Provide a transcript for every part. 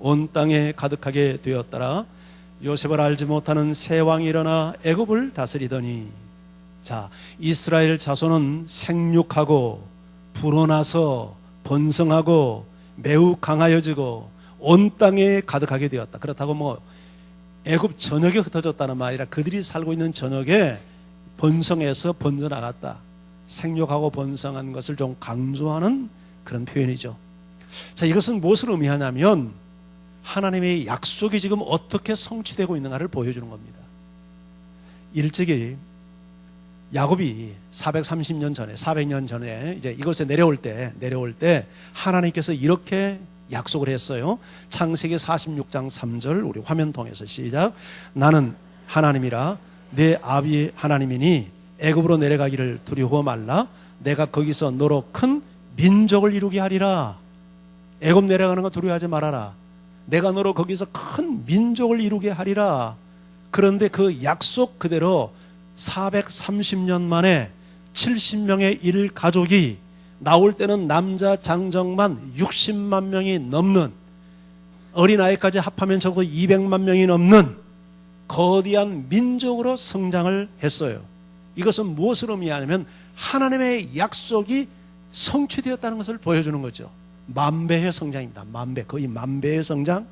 온 땅에 가득하게 되었더라. 요셉을 알지 못하는 새 왕이 일어나 애굽을 다스리더니. 자, 이스라엘 자손은 생육하고 불어나서 번성하고 매우 강하여지고 온 땅에 가득하게 되었다. 그렇다고 뭐 애굽 전역에 흩어졌다는 말이 아니라 그들이 살고 있는 전역에 번성해서 번져나갔다. 생육하고 번성한 것을 좀 강조하는 그런 표현이죠. 자, 이것은 무엇을 의미하냐면 하나님의 약속이 지금 어떻게 성취되고 있는가를 보여주는 겁니다. 일찍이 야곱이 430년 전에 400년 전에 이제 이곳에 내려올 때 하나님께서 이렇게 약속을 했어요. 창세기 46장 3절 우리 화면 통해서 시작. 나는 하나님이라 내 아비 하나님이니 애굽으로 내려가기를 두려워 말라. 내가 거기서 너로 큰 민족을 이루게 하리라. 애굽 내려가는 거 두려워하지 말아라. 내가 너로 거기서 큰 민족을 이루게 하리라. 그런데 그 약속 그대로 430년 만에 70명의 일 가족이 나올 때는 남자 장정만 60만 명이 넘는, 어린아이까지 합하면 적어도 200만 명이 넘는 거대한 민족으로 성장을 했어요. 이것은 무엇을 의미하냐면 하나님의 약속이 성취되었다는 것을 보여주는 거죠. 만배의 성장입니다. 거의 만배의 성장.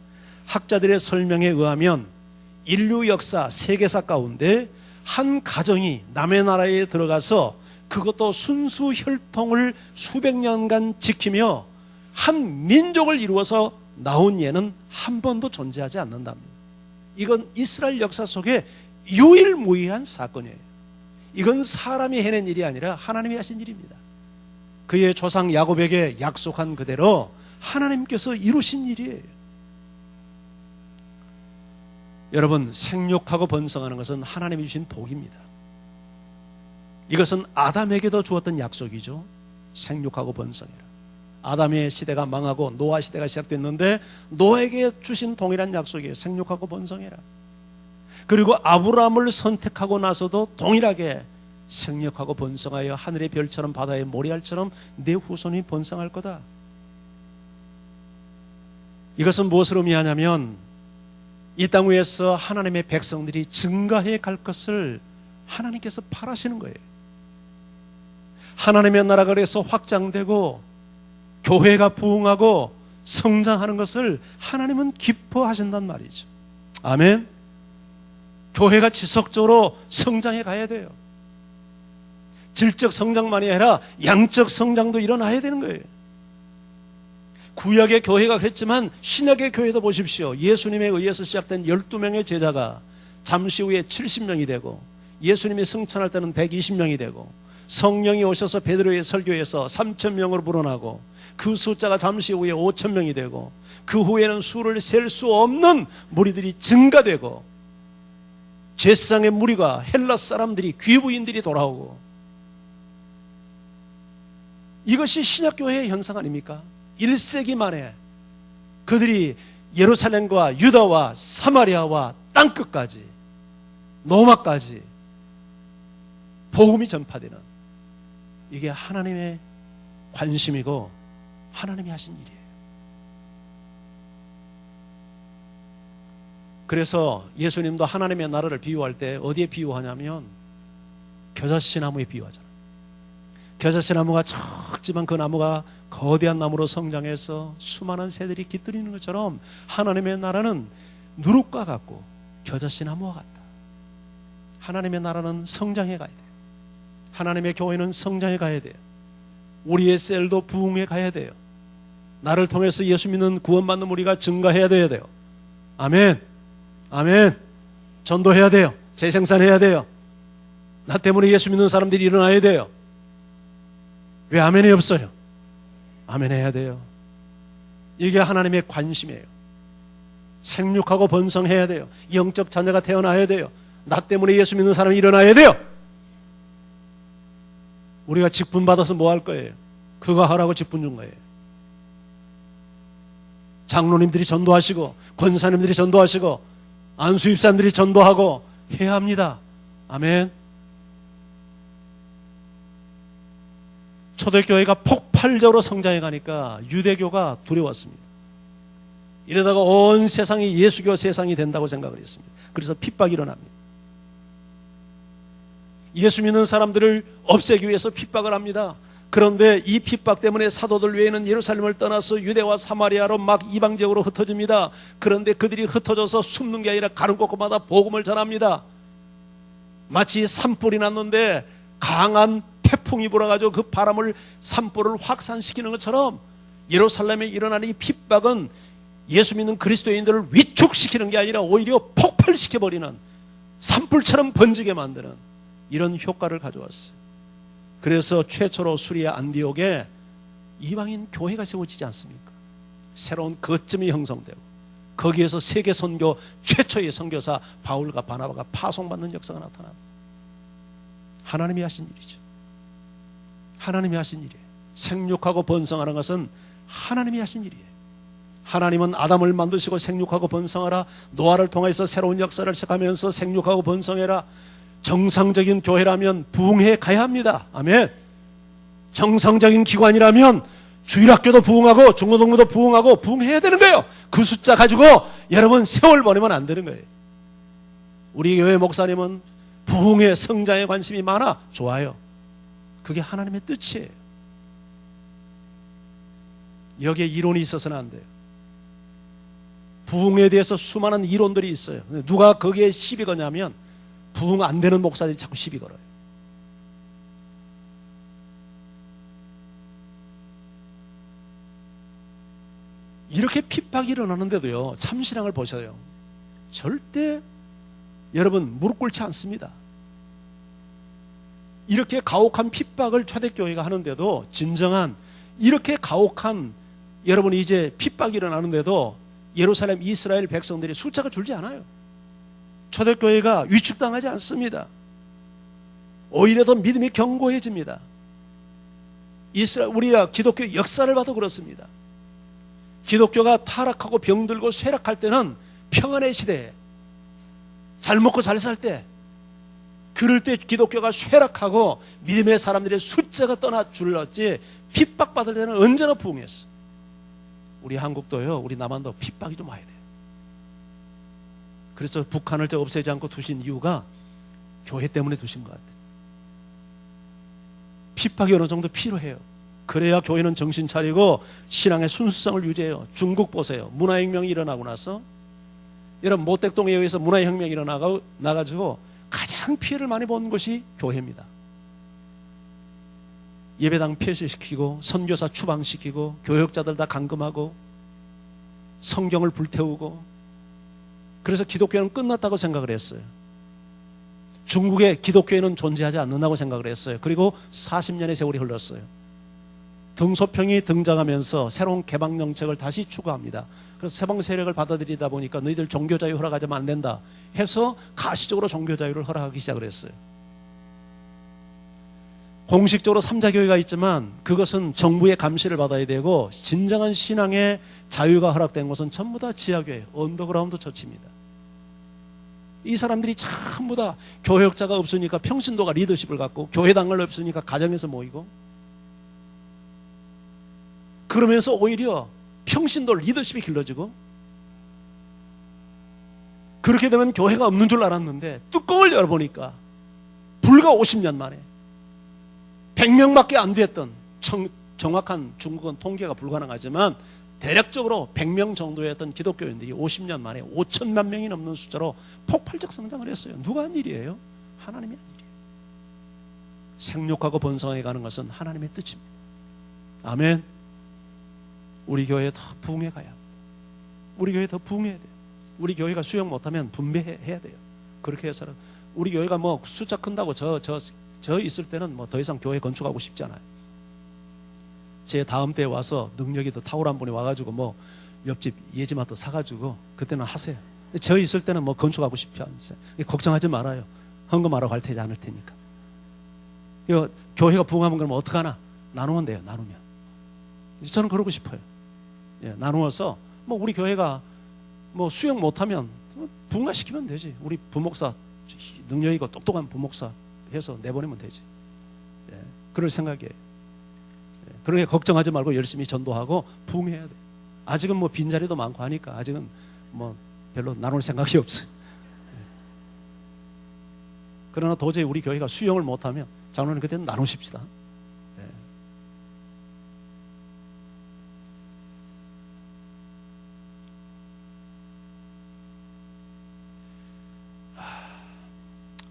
학자들의 설명에 의하면 인류 역사 세계사 가운데 한 가정이 남의 나라에 들어가서 그것도 순수 혈통을 수백 년간 지키며 한 민족을 이루어서 나온 예는 한 번도 존재하지 않는답니다. 이건 이스라엘 역사 속에 유일무이한 사건이에요. 이건 사람이 해낸 일이 아니라 하나님이 하신 일입니다. 그의 조상 야곱에게 약속한 그대로 하나님께서 이루신 일이에요. 여러분, 생육하고 번성하는 것은 하나님이 주신 복입니다. 이것은 아담에게도 주었던 약속이죠. 생육하고 번성해라. 아담의 시대가 망하고 노아 시대가 시작됐는데 노아에게 주신 동일한 약속이에요. 생육하고 번성해라. 그리고 아브라함을 선택하고 나서도 동일하게 생육하고 번성하여 하늘의 별처럼 바다의 모래알처럼 내 후손이 번성할 거다. 이것은 무엇을 의미하냐면 이 땅 위에서 하나님의 백성들이 증가해 갈 것을 하나님께서 바라시는 거예요. 하나님의 나라가 그래서 확장되고 교회가 부흥하고 성장하는 것을 하나님은 기뻐하신단 말이죠. 아멘. 교회가 지속적으로 성장해 가야 돼요. 질적 성장만이 아니라 양적 성장도 일어나야 되는 거예요. 구약의 교회가 그랬지만 신약의 교회도 보십시오. 예수님에 의해서 시작된 12명의 제자가 잠시 후에 70명이 되고 예수님이 승천할 때는 120명이 되고 성령이 오셔서 베드로의 설교에서 3,000명으로 불어나고 그 숫자가 잠시 후에 5,000명이 되고 그 후에는 수를 셀 수 없는 무리들이 증가되고 제사장의 무리가 헬라 사람들이 귀부인들이 돌아오고, 이것이 신약교회의 현상 아닙니까? 1세기 만에 그들이 예루살렘과 유다와 사마리아와 땅끝까지 로마까지 복음이 전파되는, 이게 하나님의 관심이고 하나님이 하신 일이에요. 그래서 예수님도 하나님의 나라를 비유할 때 어디에 비유하냐면 겨자씨나무에 비유하잖아요. 겨자씨나무가 작지만 그 나무가 거대한 나무로 성장해서 수많은 새들이 깃들이는 것처럼 하나님의 나라는 누룩과 같고 겨자씨나무와 같다. 하나님의 나라는 성장해 가야 돼요. 하나님의 교회는 성장해 가야 돼요. 우리의 셀도 부흥해 가야 돼요. 나를 통해서 예수 믿는 구원받는 우리가 증가해야 돼요. 아멘. 아멘. 전도해야 돼요. 재생산해야 돼요. 나 때문에 예수 믿는 사람들이 일어나야 돼요. 왜 아멘이 없어요? 아멘 해야 돼요. 이게 하나님의 관심이에요. 생육하고 번성해야 돼요. 영적 자녀가 태어나야 돼요. 나 때문에 예수 믿는 사람이 일어나야 돼요. 우리가 직분 받아서 뭐 할 거예요? 그거 하라고 직분 준 거예요. 장로님들이 전도하시고 권사님들이 전도하시고 안수입사님들이 전도하고 해야 합니다. 아멘. 초대교회가 폭발적으로 성장해 가니까 유대교가 두려웠습니다. 이러다가 온 세상이 예수교 세상이 된다고 생각을 했습니다. 그래서 핍박이 일어납니다. 예수 믿는 사람들을 없애기 위해서 핍박을 합니다. 그런데 이 핍박 때문에 사도들 외에는 예루살렘을 떠나서 유대와 사마리아로 막 이방지역으로 흩어집니다. 그런데 그들이 흩어져서 숨는 게 아니라 가는 곳마다 복음을 전합니다. 마치 산불이 났는데 강한 태풍이 불어가지고 그 바람을 산불을 확산시키는 것처럼 예루살렘에 일어나는 이 핍박은 예수 믿는 그리스도인들을 위축시키는 게 아니라 오히려 폭발시켜버리는, 산불처럼 번지게 만드는 이런 효과를 가져왔어요. 그래서 최초로 수리아 안디옥에 이방인 교회가 세워지지 않습니까? 새로운 거점이 형성되고 거기에서 세계 선교 최초의 선교사 바울과 바나바가 파송받는 역사가 나타납니다. 하나님이 하신 일이죠. 하나님이 하신 일이에요. 생육하고 번성하는 것은 하나님이 하신 일이에요. 하나님은 아담을 만드시고 생육하고 번성하라, 노아를 통해서 새로운 역사를 시작하면서 생육하고 번성해라. 정상적인 교회라면 부흥해 가야 합니다. 아멘. 정상적인 기관이라면 주일학교도 부흥하고 중고등부도 부흥하고 부흥해야 되는 거예요. 그 숫자 가지고 여러분 세월 보내면 안 되는 거예요. 우리 교회 목사님은 부흥에, 성장에 관심이 많아. 좋아요. 그게 하나님의 뜻이에요. 여기에 이론이 있어서는 안 돼요. 부흥에 대해서 수많은 이론들이 있어요. 누가 거기에 시비 거냐면 부흥 안 되는 목사들이 자꾸 시비 걸어요. 이렇게 핍박이 일어나는데도요, 참신앙을 보셔요. 절대 여러분 무릎 꿇지 않습니다. 이렇게 가혹한 핍박을 초대교회가 하는데도, 진정한 이렇게 가혹한 여러분 이제 핍박이 일어나는데도 예루살렘 이스라엘 백성들이 숫자가 줄지 않아요. 초대교회가 위축당하지 않습니다. 오히려 더 믿음이 견고해집니다. 우리가 기독교 역사를 봐도 그렇습니다. 기독교가 타락하고 병들고 쇠락할 때는 평안의 시대에, 잘 먹고 잘 살 때, 그럴 때 기독교가 쇠락하고 믿음의 사람들의 숫자가 떠나 줄렀지, 핍박받을 때는 언제나 부흥했어. 우리 한국도요, 우리 남한도 핍박이 좀 와야 돼요. 그래서 북한을 없애지 않고 두신 이유가 교회 때문에 두신 것 같아요. 핍박이 어느 정도 필요해요. 그래야 교회는 정신 차리고 신앙의 순수성을 유지해요. 중국 보세요. 문화혁명이 일어나고 나서, 여러분 모택동에 의해서 문화혁명이 일어나가지고 가장 피해를 많이 본 것이 교회입니다. 예배당 폐쇄시키고 선교사 추방시키고 교역자들 다 감금하고 성경을 불태우고, 그래서 기독교는 끝났다고 생각을 했어요. 중국의 기독교회는 존재하지 않는다고 생각을 했어요. 그리고 40년의 세월이 흘렀어요. 등소평이 등장하면서 새로운 개방 정책을 다시 추구합니다. 그래서 세방 세력을 받아들이다 보니까 너희들 종교자유 허락하자면 안 된다 해서 가시적으로 종교자유를 허락하기 시작을 했어요. 공식적으로 3자 교회가 있지만 그것은 정부의 감시를 받아야 되고, 진정한 신앙의 자유가 허락된 것은 전부 다 지하교회, 언더그라운드 처치입니다. 이 사람들이 전부 다 교역자가 없으니까 평신도가 리더십을 갖고, 교회당을 없으니까 가정에서 모이고, 그러면서 오히려 평신도 리더십이 길러지고, 그렇게 되면 교회가 없는 줄 알았는데 뚜껑을 열어보니까 불과 50년 만에 100명밖에 안 됐던, 정확한 중국은 통계가 불가능하지만 대략적으로 100명 정도였던 기독교인들이 50년 만에 5천만 명이 넘는 숫자로 폭발적 성장을 했어요. 누가 한 일이에요? 하나님이 한 일이에요. 생육하고 번성해 가는 것은 하나님의 뜻입니다. 아멘. 우리 교회에 더 부흥해 가야 합니다. 우리 교회 더 부흥해야 돼요. 우리 교회가 수용 못하면 분배해야 돼요. 그렇게 해서는 우리 교회가 뭐 숫자 큰다고 저 있을 때는 뭐 더 이상 교회 건축하고 싶지 않아요. 제 다음 때에 와서 능력이 더 탁월한 분이 와가지고 뭐 옆집 예지마트 사가지고 그때는 하세요. 저 있을 때는 뭐 건축하고 싶지 않으세요. 걱정하지 말아요. 헌금하러 갈 테지 않을 테니까. 이거 교회가 부흥하면 그러면 어떡하나? 나누면 돼요. 나누면. 저는 그러고 싶어요. 예, 나누어서 뭐 우리 교회가 뭐 수용 못하면 부흥화시키면 되지. 우리 부목사, 능력 있고 똑똑한 부목사 해서 내보내면 되지. 예, 그럴 생각이에요. 예, 그러게 걱정하지 말고 열심히 전도하고 부흥해야 돼. 아직은 뭐 빈자리도 많고 하니까 아직은 뭐 별로 나눌 생각이 없어요. 그러나 도저히 우리 교회가 수용을 못하면 장로님 그때는 나누십시다. 네.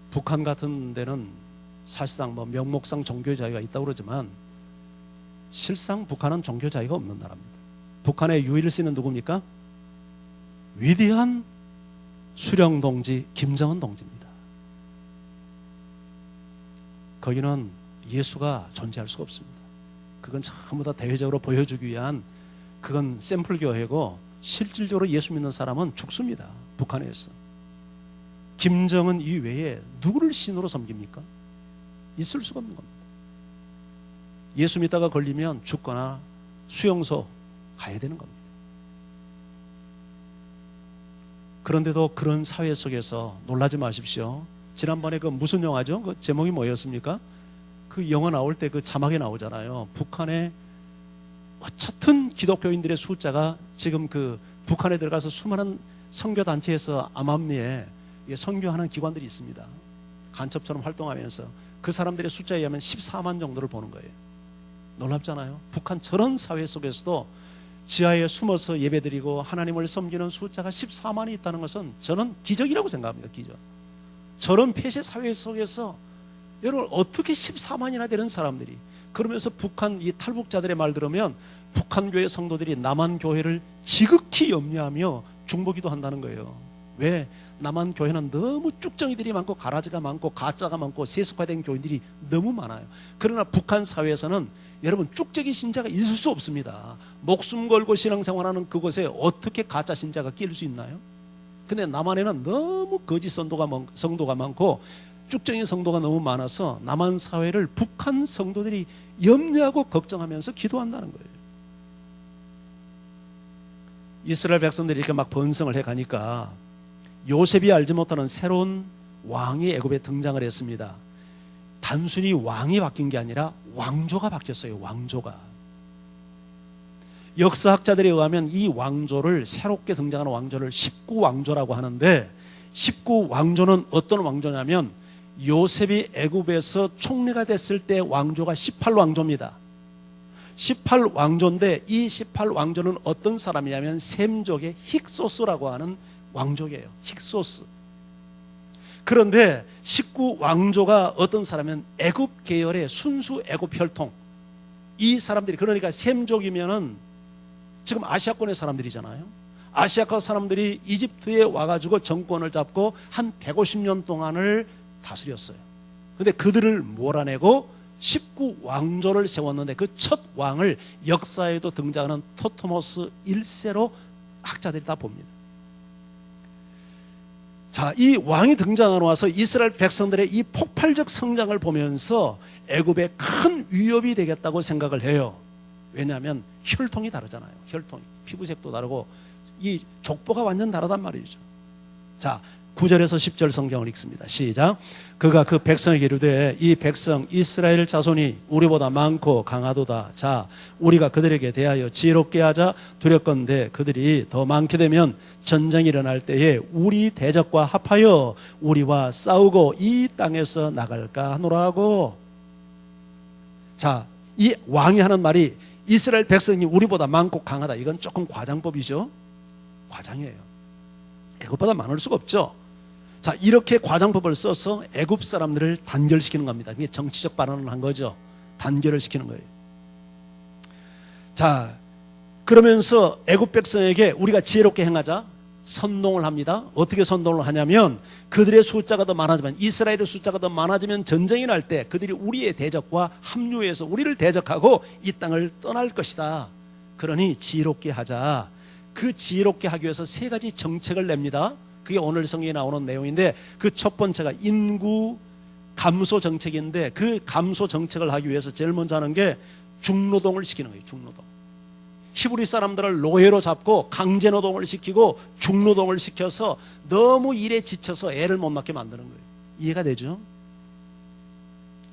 북한 같은 데는 사실상 뭐 명목상 종교 자유가 있다고 그러지만 실상 북한은 종교 자유가 없는 나라입니다. 북한의 유일을 쓰는 누굽니까? 위대한 수령 동지 김정은 동지입니다. 거기는 예수가 존재할 수가 없습니다. 그건 전부 다 대외적으로 보여주기 위한 그건 샘플 교회고 실질적으로 예수 믿는 사람은 죽습니다. 북한에서. 김정은 이외에 누구를 신으로 섬깁니까? 있을 수가 없는 겁니다. 예수 믿다가 걸리면 죽거나 수용소 가야 되는 겁니다. 그런데도 그런 사회 속에서 놀라지 마십시오. 지난번에 그 무슨 영화죠? 그 제목이 뭐였습니까? 그 영화 나올 때 그 자막에 나오잖아요. 북한의 어쨌든 기독교인들의 숫자가 지금 그 북한에 들어가서 수많은 선교단체에서 암암리에 선교하는 기관들이 있습니다. 간첩처럼 활동하면서 그 사람들의 숫자에 의하면 14만 정도를 보는 거예요. 놀랍잖아요. 북한 저런 사회 속에서도 지하에 숨어서 예배드리고 하나님을 섬기는 숫자가 14만이 있다는 것은 저는 기적이라고 생각합니다. 기적. 저런 폐쇄 사회 속에서 여러분 어떻게 14만이나 되는 사람들이, 그러면서 북한 이 탈북자들의 말 들으면 북한 교회 성도들이 남한 교회를 지극히 염려하며 중보기도 한다는 거예요. 왜? 남한 교회는 너무 쭉정이들이 많고 가라지가 많고 가짜가 많고 세속화된 교인들이 너무 많아요. 그러나 북한 사회에서는 여러분 쭉정이 신자가 있을 수 없습니다. 목숨 걸고 신앙생활하는 그곳에 어떻게 가짜 신자가 끼일 수 있나요? 근데 남한에는 너무 거짓 성도가 많고 쭉정이 성도가 너무 많아서 남한 사회를 북한 성도들이 염려하고 걱정하면서 기도한다는 거예요. 이스라엘 백성들이 이렇게 막 번성을 해가니까 요셉이 알지 못하는 새로운 왕이 애굽에 등장을 했습니다. 단순히 왕이 바뀐 게 아니라 왕조가 바뀌었어요. 왕조가. 역사학자들에 의하면 이 왕조를, 새롭게 등장하는 왕조를 19왕조라고 하는데, 19왕조는 어떤 왕조냐면 요셉이 애굽에서 총리가 됐을 때 왕조가 18왕조입니다. 18왕조인데 이 18왕조는 어떤 사람이냐면 셈족의 힉소스라고 하는 왕족이에요. 힉소스. 그런데 19왕조가 어떤 사람은 애굽 계열의 순수 애굽 혈통, 이 사람들이, 그러니까 셈족이면은 지금 아시아권의 사람들이잖아요. 아시아권 사람들이 이집트에 와가지고 정권을 잡고 한 150년 동안을 다스렸어요. 근데 그들을 몰아내고 19왕조를 세웠는데 그 첫 왕을 역사에도 등장하는 토트모스 1세로 학자들이 다 봅니다. 자, 이 왕이 등장하고 와서 이스라엘 백성들의 이 폭발적 성장을 보면서 애굽에 큰 위협이 되겠다고 생각을 해요. 왜냐하면 혈통이 다르잖아요. 혈통이, 피부색도 다르고 이 족보가 완전 다르단 말이죠. 자, 9절에서 10절 성경을 읽습니다. 시작. 그가 그 백성에게 이르되 이 백성 이스라엘 자손이 우리보다 많고 강하도다. 자, 우리가 그들에게 대하여 지혜롭게 하자. 두렵건대 그들이 더 많게 되면 전쟁이 일어날 때에 우리 대적과 합하여 우리와 싸우고 이 땅에서 나갈까 하노라고. 자, 이 왕이 하는 말이 이스라엘 백성이 우리보다 많고 강하다. 이건 조금 과장법이죠. 과장이에요. 애굽보다 많을 수가 없죠. 자, 이렇게 과장법을 써서 애굽 사람들을 단결시키는 겁니다. 이게 정치적 발언을 한 거죠. 단결을 시키는 거예요. 자, 그러면서 애굽 백성에게 우리가 지혜롭게 행하자 선동을 합니다. 어떻게 선동을 하냐면 그들의 숫자가 더 많아지면, 이스라엘의 숫자가 더 많아지면 전쟁이 날 때 그들이 우리의 대적과 합류해서 우리를 대적하고 이 땅을 떠날 것이다. 그러니 지혜롭게 하자. 그 지혜롭게 하기 위해서 세 가지 정책을 냅니다. 그게 오늘 성경에 나오는 내용인데, 그 첫 번째가 인구 감소 정책인데, 그 감소 정책을 하기 위해서 제일 먼저 하는 게 중노동을 시키는 거예요. 중노동. 히브리 사람들을 노예로 잡고 강제노동을 시키고 중노동을 시켜서 너무 일에 지쳐서 애를 못 낳게 만드는 거예요. 이해가 되죠?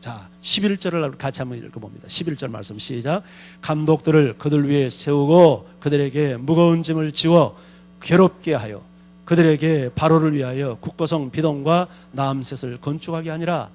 자, 11절을 같이 한번 읽어봅니다. 11절 말씀 시작. 감독들을 그들 위에 세우고 그들에게 무거운 짐을 지워 괴롭게 하여 그들에게 바로를 위하여 국고성 비돔과 나암셋을 건축하게 하니라.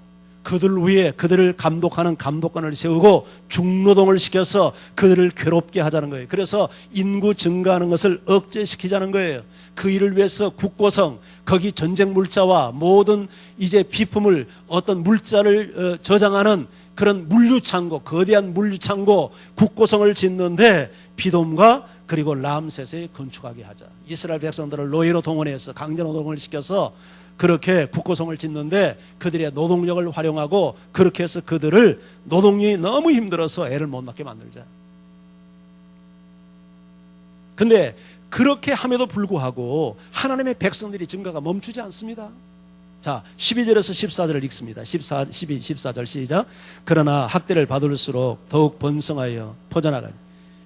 그들 위에 그들을 감독하는 감독관을 세우고 중노동을 시켜서 그들을 괴롭게 하자는 거예요. 그래서 인구 증가하는 것을 억제시키자는 거예요. 그 일을 위해서 국고성, 거기 전쟁 물자와 모든 이제 비품을 어떤 물자를 저장하는 그런 물류창고, 거대한 물류창고 국고성을 짓는데 비돔과 그리고 람셋에 건축하게 하자. 이스라엘 백성들을 노예로 동원해서 강제노동을 시켜서 그렇게 국고성을 짓는데 그들의 노동력을 활용하고 그렇게 해서 그들을 노동이 너무 힘들어서 애를 못 낳게 만들자. 근데 그렇게 함에도 불구하고 하나님의 백성들이 증가가 멈추지 않습니다. 자, 12절에서 14절을 읽습니다. 14절 시작. 그러나 학대를 받을수록 더욱 번성하여 퍼져나가니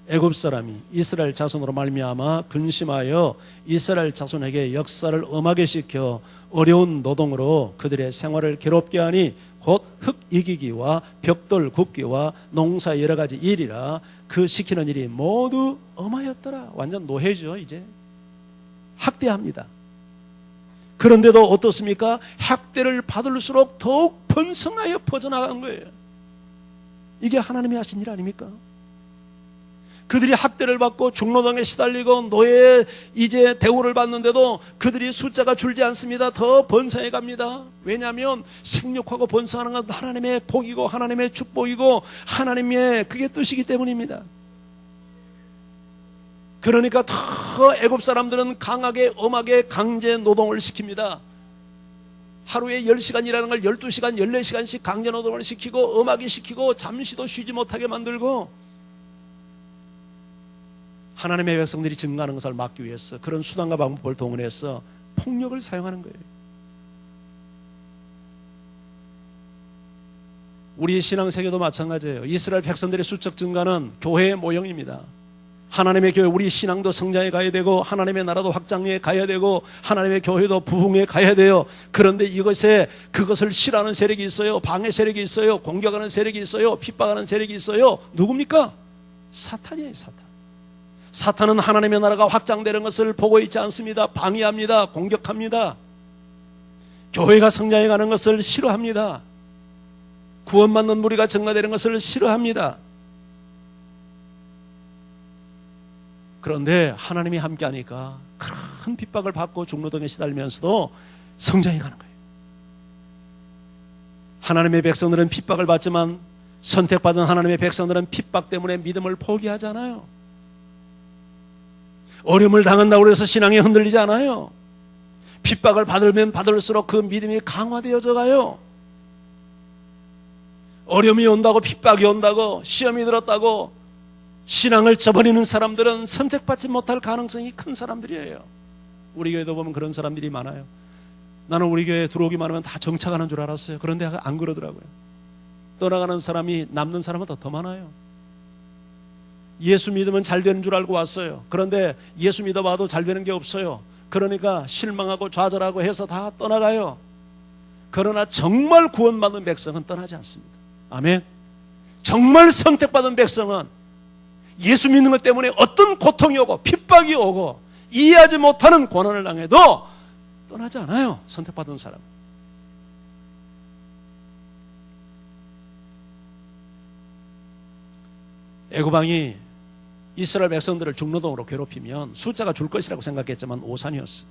애굽 사람이 이스라엘 자손으로 말미암아 근심하여 이스라엘 자손에게 역사를 엄하게 시켜 어려운 노동으로 그들의 생활을 괴롭게 하니 곧 흙 이기기와 벽돌 굽기와 농사 여러 가지 일이라 그 시키는 일이 모두 엄하였더라. 완전 노예죠. 이제 학대합니다. 그런데도 어떻습니까? 학대를 받을수록 더욱 번성하여 퍼져나간 거예요. 이게 하나님이 하신 일 아닙니까? 그들이 학대를 받고 중노동에 시달리고 노예의 이제 대우를 받는데도 그들이 숫자가 줄지 않습니다. 더 번성해 갑니다. 왜냐하면 생육하고 번성하는 건 하나님의 복이고 하나님의 축복이고 하나님의 그게 뜻이기 때문입니다. 그러니까 더 애굽 사람들은 강하게 엄하게 강제 노동을 시킵니다. 하루에 10시간 일하는 걸 12시간 14시간씩 강제 노동을 시키고 엄하게 시키고 잠시도 쉬지 못하게 만들고 하나님의 백성들이 증가하는 것을 막기 위해서 그런 수단과 방법을 동원해서 폭력을 사용하는 거예요. 우리 신앙세계도 마찬가지예요. 이스라엘 백성들의 수적 증가는 교회의 모형입니다. 하나님의 교회, 우리 신앙도 성장해 가야 되고 하나님의 나라도 확장해 가야 되고 하나님의 교회도 부흥해 가야 돼요. 그런데 그것을 싫어하는 세력이 있어요. 방해 세력이 있어요. 공격하는 세력이 있어요. 핍박하는 세력이 있어요. 누굽니까? 사탄이에요. 사탄은 하나님의 나라가 확장되는 것을 보고 있지 않습니다. 방해합니다. 공격합니다. 교회가 성장해 가는 것을 싫어합니다. 구원받는 무리가 증가되는 것을 싫어합니다. 그런데 하나님이 함께하니까 큰 핍박을 받고 중노동에 시달리면서도 성장해 가는 거예요. 하나님의 백성들은 핍박을 받지만 선택받은 하나님의 백성들은 핍박 때문에 믿음을 포기하지 않아요. 어려움을 당한다고 해서 신앙이 흔들리지 않아요. 핍박을 받으면 받을수록 그 믿음이 강화되어져 가요. 어려움이 온다고 핍박이 온다고 시험이 들었다고 신앙을 저버리는 사람들은 선택받지 못할 가능성이 큰 사람들이에요. 우리 교회도 보면 그런 사람들이 많아요. 나는 우리 교회에 들어오기만 하면 다 정착하는 줄 알았어요. 그런데 안 그러더라고요. 떠나가는 사람이 남는 사람은 더 많아요. 예수 믿으면 잘 되는 줄 알고 왔어요. 그런데 예수 믿어봐도 잘 되는 게 없어요. 그러니까 실망하고 좌절하고 해서 다 떠나가요. 그러나 정말 구원받은 백성은 떠나지 않습니다. 아멘. 정말 선택받은 백성은 예수 믿는 것 때문에 어떤 고통이 오고 핍박이 오고 이해하지 못하는 고난을 당해도 떠나지 않아요. 선택받은 사람. 애굽 왕이 이스라엘 백성들을 중노동으로 괴롭히면 숫자가 줄 것이라고 생각했지만 오산이었어.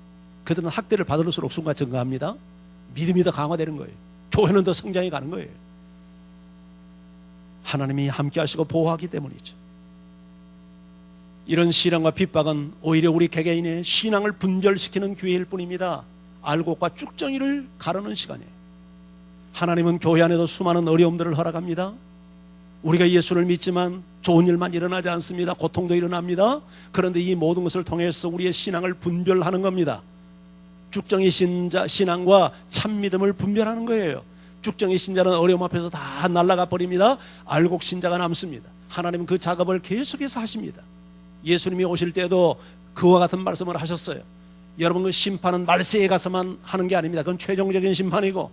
그들은 학대를 받을수록 순간 증가합니다. 믿음이 더 강화되는 거예요. 교회는 더 성장해 가는 거예요. 하나님이 함께 하시고 보호하기 때문이죠. 이런 시련과 핍박은 오히려 우리 개개인의 신앙을 분별시키는 기회일 뿐입니다. 알곡과 쭉정이를 가르는 시간이에요. 하나님은 교회 안에도 수많은 어려움들을 허락합니다. 우리가 예수를 믿지만 좋은 일만 일어나지 않습니다. 고통도 일어납니다. 그런데 이 모든 것을 통해서 우리의 신앙을 분별하는 겁니다. 쭉정이 신앙과 참믿음을 분별하는 거예요. 쭉정이 신자는 어려움 앞에서 다 날아가 버립니다. 알곡 신자가 남습니다. 하나님은 그 작업을 계속해서 하십니다. 예수님이 오실 때도 그와 같은 말씀을 하셨어요. 여러분, 그 심판은 말세에 가서만 하는 게 아닙니다. 그건 최종적인 심판이고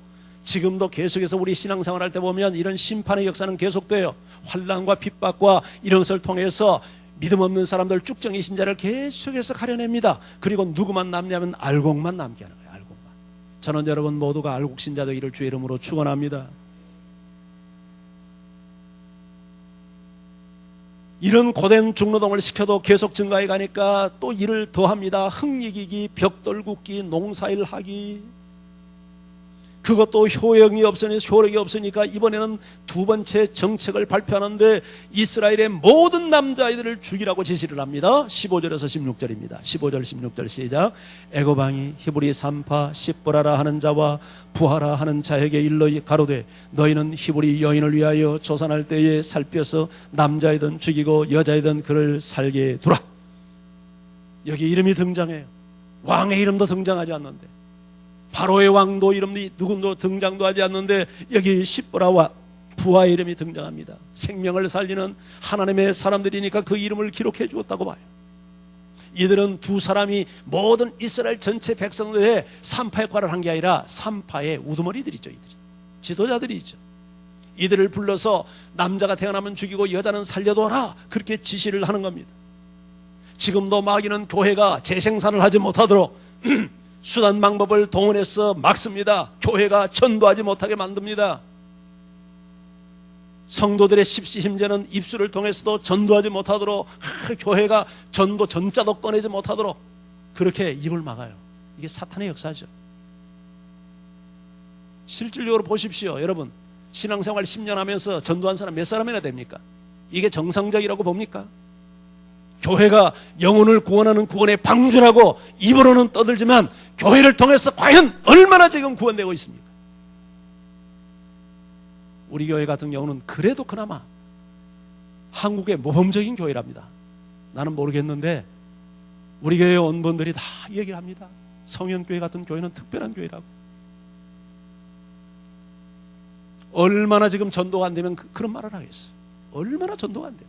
지금도 계속해서 우리 신앙생활 할 때 보면 이런 심판의 역사는 계속돼요. 환난과 핍박과 이런 것을 통해서 믿음 없는 사람들, 쭉정이 신자를 계속해서 가려냅니다. 그리고 누구만 남냐면 알곡만 남게 하는 거예요. 알곡만. 저는 여러분 모두가 알곡 신자 되기를 주의 이름으로 축원합니다. 이런 고된 중노동을 시켜도 계속 증가해 가니까 또 일을 더합니다. 흙이기기, 벽돌 굽기, 농사일 하기. 그것도 효력이 없으니까 이번에는 두 번째 정책을 발표하는데 이스라엘의 모든 남자아이들을 죽이라고 지시를 합니다. 15절에서 16절입니다. 15절 16절 시작. 애굽 왕이 히브리 산파 십보라라 하는 자와 부하라 하는 자에게 일러 가로되 너희는 히브리 여인을 위하여 조산할 때에 살펴서 남자이든 죽이고 여자이든 그를 살게 두라. 여기 이름이 등장해요. 왕의 이름도 등장하지 않는데, 바로의 왕도 이름도 누군도 등장도 하지 않는데 여기 십보라와 부하의 이름이 등장합니다. 생명을 살리는 하나님의 사람들이니까 그 이름을 기록해 주었다고 봐요. 이들은 두 사람이 모든 이스라엘 전체 백성들의 산파 역할을 한 게 아니라 산파의 우두머리들이죠. 이들이 지도자들이죠. 이들을 불러서 남자가 태어나면 죽이고 여자는 살려둬라, 그렇게 지시를 하는 겁니다. 지금도 마귀는 교회가 재생산을 하지 못하도록 수단 방법을 동원해서 막습니다. 교회가 전도하지 못하게 만듭니다. 성도들의 십시심제는 입술을 통해서도 전도하지 못하도록, 교회가 전도 전자도 꺼내지 못하도록 그렇게 입을 막아요. 이게 사탄의 역사죠. 실질적으로 보십시오. 여러분, 신앙생활 10년 하면서 전도한 사람 몇 사람이나 됩니까? 이게 정상적이라고 봅니까? 교회가 영혼을 구원하는 구원의 방주라고 입으로는 떠들지만 교회를 통해서 과연 얼마나 지금 구원되고 있습니까? 우리 교회 같은 경우는 그래도 그나마 한국의 모범적인 교회랍니다. 나는 모르겠는데 우리 교회 온 분들이 다 얘기를 합니다. 성현교회 같은 교회는 특별한 교회라고. 얼마나 지금 전도가 안 되면 그런 말을 하겠어요. 얼마나 전도가 안 돼요.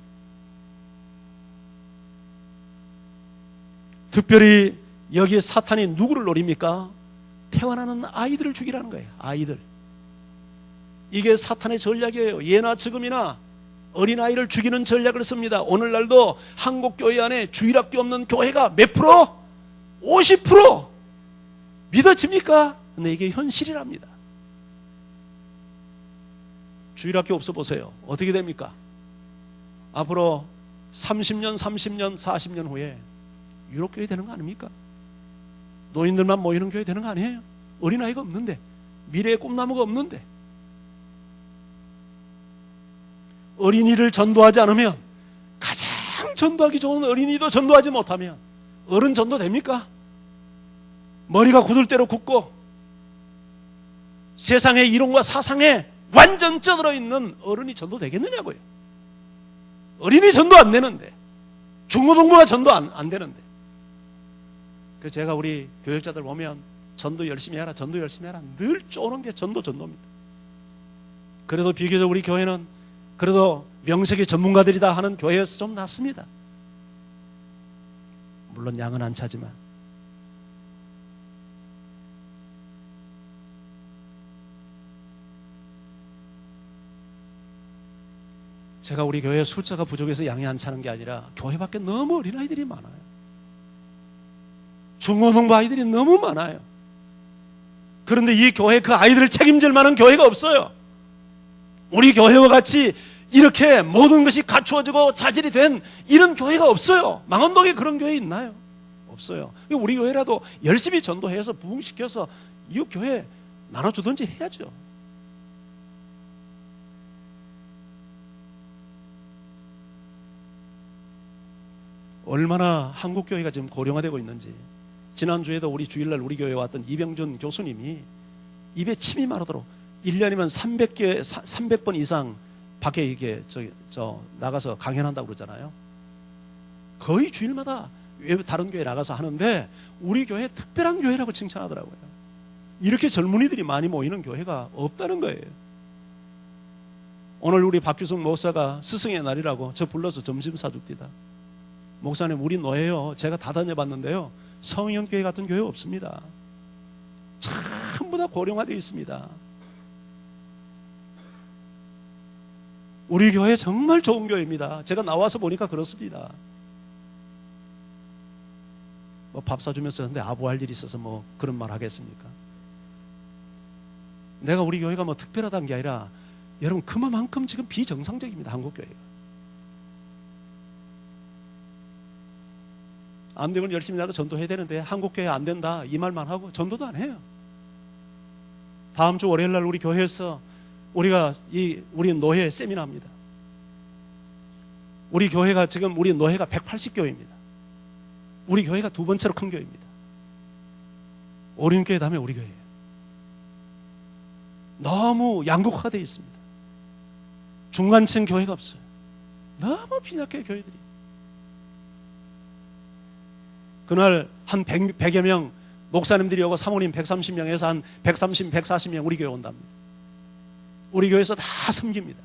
특별히 여기에 사탄이 누구를 노립니까? 태어나는 아이들을 죽이라는 거예요. 아이들. 이게 사탄의 전략이에요. 예나 지금이나 어린아이를 죽이는 전략을 씁니다. 오늘날도 한국교회 안에 주일학교 없는 교회가 몇 프로? 50%! 믿어집니까? 근데 이게 현실이랍니다. 주일학교 없어 보세요. 어떻게 됩니까? 앞으로 30년, 40년 후에 유럽교회 되는 거 아닙니까? 노인들만 모이는 교회 되는 거 아니에요? 어린아이가 없는데, 미래의 꿈나무가 없는데, 어린이를 전도하지 않으면, 가장 전도하기 좋은 어린이도 전도하지 못하면 어른 전도 됩니까? 머리가 굳을 대로 굳고 세상의 이론과 사상에 완전 쩌들어 있는 어른이 전도 되겠느냐고요. 어린이 전도 안 되는데, 중고등부가 전도 안 되는데. 그래서 제가 우리 교육자들 보면 전도 열심히 해라, 전도 열심히 해라, 늘 쪼는 게 전도입니다. 그래도 비교적 우리 교회는 그래도 명색이 전문가들이다 하는 교회에서 좀 낫습니다. 물론 양은 안 차지만. 제가 우리 교회 숫자가 부족해서 양이 안 차는 게 아니라 교회 밖에 너무 어린아이들이 많아요. 중고등부 아이들이 너무 많아요. 그런데 이 교회 그 아이들을 책임질 만한 교회가 없어요. 우리 교회와 같이 이렇게 모든 것이 갖추어지고 자질이 된 이런 교회가 없어요. 망원동에 그런 교회 있나요? 없어요. 우리 교회라도 열심히 전도해서 부흥시켜서 이 교회 나눠주든지 해야죠. 얼마나 한국교회가 지금 고령화되고 있는지. 지난주에도 우리 주일날 우리 교회에 왔던 이병준 교수님이 입에 침이 마르도록 1년이면 300번 이상 밖에 이게 나가서 강연한다고 그러잖아요. 거의 주일마다 다른 교회 나가서 하는데 우리 교회 특별한 교회라고 칭찬하더라고요. 이렇게 젊은이들이 많이 모이는 교회가 없다는 거예요. 오늘 우리 박규성 목사가 스승의 날이라고 저 불러서 점심 사줍디다. 목사님, 우리 노예요. 제가 다 다녀봤는데요, 성현교회 같은 교회 없습니다. 전부 다 고령화되어 있습니다. 우리 교회 정말 좋은 교회입니다. 제가 나와서 보니까 그렇습니다. 뭐 밥 사주면서 근데 아부할 일이 있어서 뭐 그런 말 하겠습니까? 내가 우리 교회가 뭐 특별하다는 게 아니라 여러분 그만큼 지금 비정상적입니다. 한국 교회가. 안 되면 열심히 나도 전도해야 되는데 한국 교회 안 된다 이 말만 하고 전도도 안 해요. 다음 주 월요일 날 우리 교회에서 우리 노회 세미나입니다. 우리 교회가 지금 우리 노회가 180교회입니다. 우리 교회가 두 번째로 큰 교회입니다. 오륜교회 다음에 우리 교회예요. 너무 양극화되어 있습니다. 중간층 교회가 없어요. 너무 빈약해요, 교회들이. 그날 한 100여 명 목사님들이 오고 사모님 130명에서 한 130, 140명 우리 교회 온답니다. 우리 교회에서 다 섬깁니다.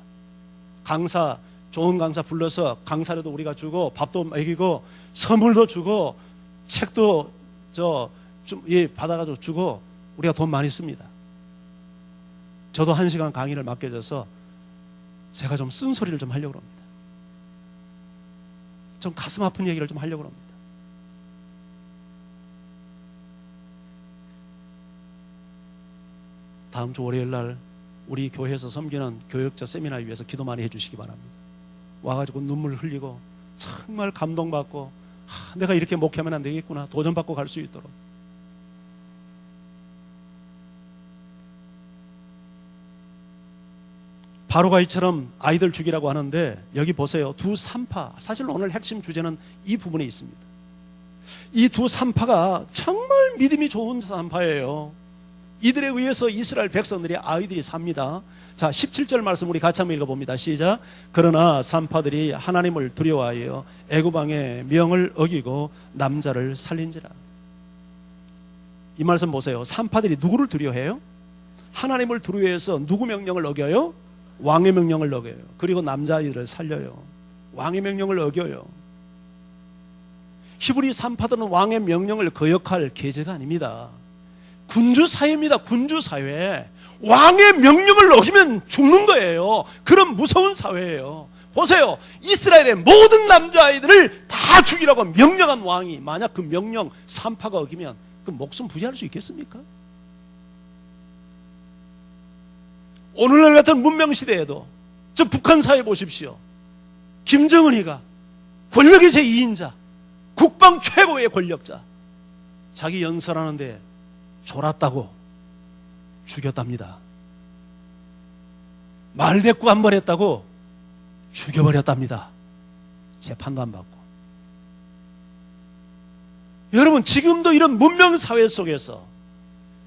강사, 좋은 강사 불러서 강사료도 우리가 주고 밥도 먹이고 선물도 주고 책도 받아가지고 주고 우리가 돈 많이 씁니다. 저도 1시간 강의를 맡겨져서 제가 좀 쓴소리를 좀 하려고 합니다. 좀 가슴 아픈 얘기를 좀 하려고 합니다. 다음 주 월요일 날 우리 교회에서 섬기는 교역자 세미나를 위해서 기도 많이 해주시기 바랍니다. 와가지고 눈물 흘리고 정말 감동받고 내가 이렇게 목회하면 안 되겠구나 도전받고 갈 수 있도록. 바로가 이처럼 아이들 죽이라고 하는데 여기 보세요. 두 산파, 사실 오늘 핵심 주제는 이 부분에 있습니다. 이 두 산파가 정말 믿음이 좋은 산파예요. 이들에 의해서 이스라엘 백성들이 아이들이 삽니다. 자, 17절 말씀 우리 같이 한번 읽어봅니다. 시작. 그러나 산파들이 하나님을 두려워하여 애굽 왕의 명을 어기고 남자를 살린지라. 이 말씀 보세요. 산파들이 누구를 두려워해요? 하나님을 두려워해서 누구 명령을 어겨요? 왕의 명령을 어겨요. 그리고 남자아이들을 살려요. 왕의 명령을 어겨요. 히브리 산파들은 왕의 명령을 거역할 계제가 아닙니다. 군주사회입니다. 군주사회. 왕의 명령을 어기면 죽는 거예요. 그런 무서운 사회예요. 보세요. 이스라엘의 모든 남자아이들을 다 죽이라고 명령한 왕이 만약 그 명령 산파가 어기면 그 목숨 부지할 수 있겠습니까? 오늘날 같은 문명시대에도 저 북한 사회 보십시오. 김정은이가 권력의 제2인자, 국방 최고의 권력자, 자기 연설하는데 졸았다고 죽였답니다. 말대꾸 한 번 했다고 죽여버렸답니다. 재판도 안 받고. 여러분 지금도 이런 문명사회 속에서